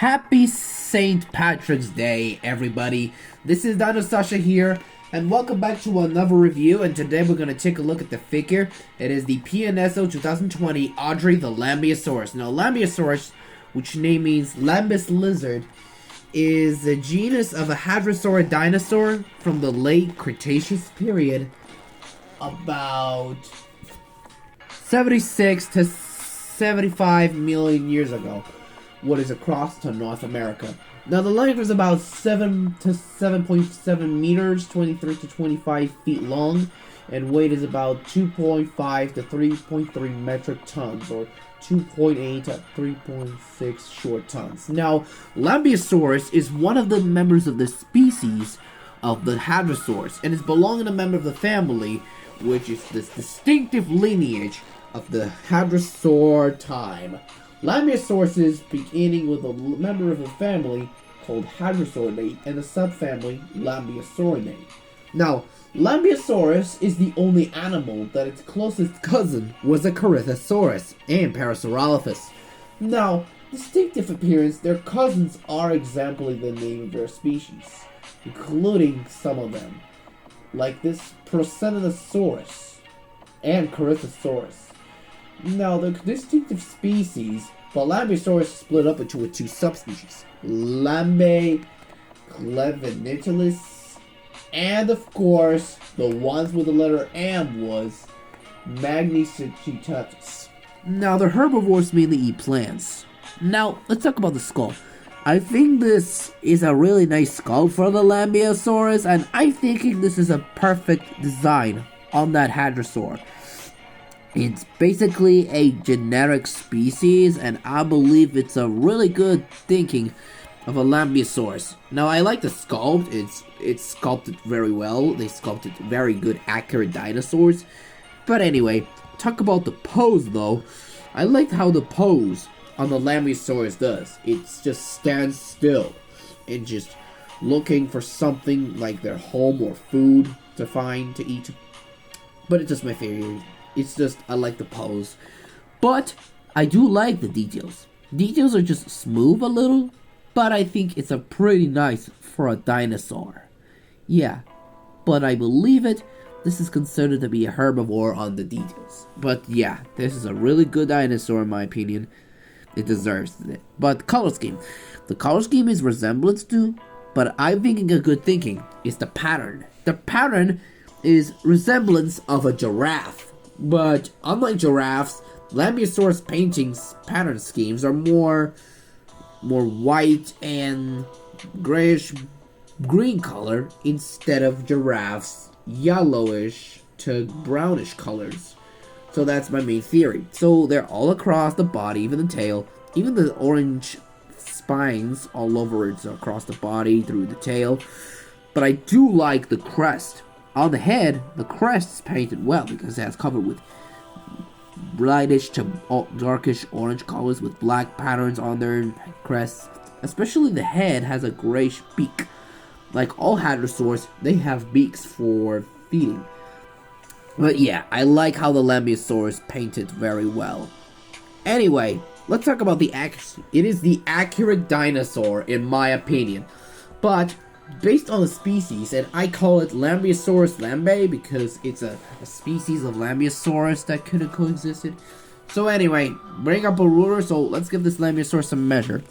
Happy St. Patrick's Day, everybody. This is DinoSasha here, and welcome back to another review. And today we're going to take a look at the figure. It is the PNSO 2020 Audrey the Lambeosaurus. Now, Lambeosaurus, which name means Lambus lizard, is a genus of a hadrosaurid dinosaur from the late Cretaceous period, about 76 to 75 million years ago. What is across to North America. Now the length is about 7 to 7.7 meters, 23 to 25 feet long, and weight is about 2.5 to 3.3 metric tons, or 2.8 to 3.6 short tons. Now, Lambeosaurus is one of the members of the species of the hadrosaurs, and is belonging to a member of the family, which is this distinctive lineage of the hadrosaur time. Lambeosaurus beginning with a member of a family called Hadrosauridae and the subfamily Lambeosauridae. Now, Lambeosaurus is the only animal that its closest cousin was a Corythosaurus and Parasaurolophus. Now, distinctive appearance, their cousins are exemplary the name of their species, including some of them, like this Parasaurolophus and Corythosaurus. Now, the distinctive species, but Lambeosaurus is split up into two subspecies, Lambeosaurus, and of course, the ones with the letter M was Kamuysaurus. Now, the herbivores mainly eat plants. Now, let's talk about the skull. I think this is a really nice skull for the Lambeosaurus, and I'm thinking this is a perfect design on that hadrosaur. It's basically a generic species, and I believe it's a really good thinking of a Lambeosaurus. Now, I like the sculpt. It's sculpted very well. They sculpted very good, accurate dinosaurs. But anyway, talk about the pose though. I like how the pose on the Lambeosaurus does. It just stands still and just looking for something like their home or food to find to eat. But it's just my favorite. It's just, I like the pose. But I do like the details. Details are just smooth a little, but I think it's a pretty nice for a dinosaur. Yeah, but I believe it. This is considered to be a herbivore on the details. But yeah, this is a really good dinosaur in my opinion. It deserves it. But color scheme. The color scheme is resemblance to, but I'm thinking a good thinking is the pattern. The pattern is resemblance of a giraffe. But unlike giraffes, Lambeosaurus paintings pattern schemes are more white and grayish green color instead of giraffes yellowish to brownish colors. So that's my main theory. So they're all across the body, even the tail, even the orange spines all over it, so across the body through the tail. But I do like the crest. On the head, the crest is painted well because it has covered with brightish to darkish orange colors with black patterns on their crest. Especially the head has a grayish beak. Like all hadrosaurs, they have beaks for feeding. But yeah, I like how the Lambeosaurus painted very well. Anyway, let's talk about the accuracy. It is the accurate dinosaur in my opinion. But based on the species, and I call it Lambeosaurus lambe because it's a species of Lambeosaurus that could have coexisted. So anyway, bring up a ruler, so let's give this Lambeosaurus a measure.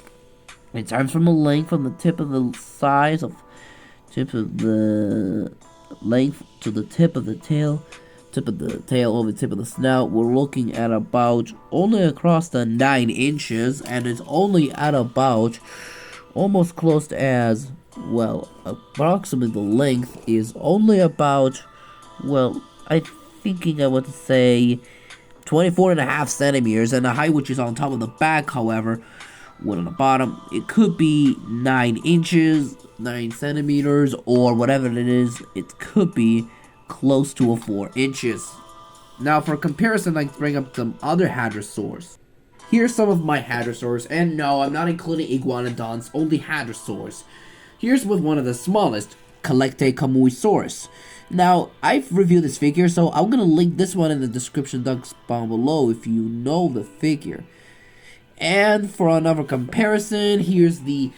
In terms from a length from the tip of the size of tip of the length to the tip of the tail over the tip of the snout, we're looking at about only across the 9 inches, and it's only at about almost close to as well, approximately the length is only about, well, I'm thinking I want to say 24.5 centimeters, and the height which is on top of the back, however, one on the bottom, it could be 9 inches, 9 centimeters, or whatever it is, it could be close to 4 inches. Now for comparison, I'd bring up some other hadrosaurs. Here's some of my hadrosaurs, and no, I'm not including iguanodons, only hadrosaurs. Here's with one of the smallest, CollectA Kamuysaurus. Now, I've reviewed this figure, so I'm going to link this one in the description box down below if you know the figure. And for another comparison, here's the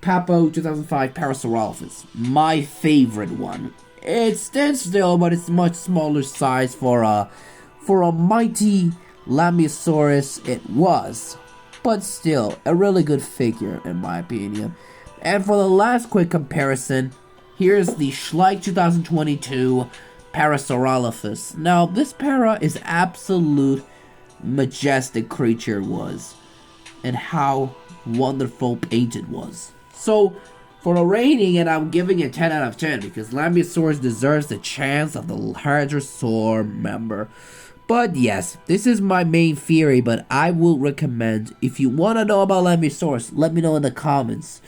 Papo 2005 Parasaurolophus, my favorite one. It stands still, but it's much smaller size for a mighty Lambeosaurus it was. But still, a really good figure in my opinion. And for the last quick comparison, here's the Schleich 2022 Parasaurolophus. Now, this para is absolute majestic creature was, and how wonderful painted was. So, for a rating, and I'm giving it 10 out of 10 because Lambeosaurus deserves the chance of the larger Saur member. But yes, this is my main theory, but I will recommend, if you want to know about Lambeosaurus, let me know in the comments.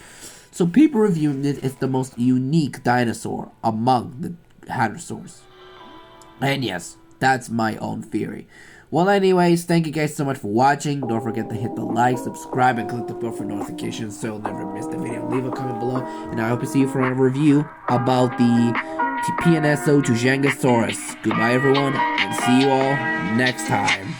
So people reviewing it is the most unique dinosaur among the Hadrosaurs. And yes, that's my own theory. Well, anyways, thank you guys so much for watching. Don't forget to hit the like, subscribe, and click the bell for notifications so you'll never miss the video. Leave a comment below, and I hope to see you for a review about the PNSO Tujangasaurus. Goodbye, everyone, and see you all next time.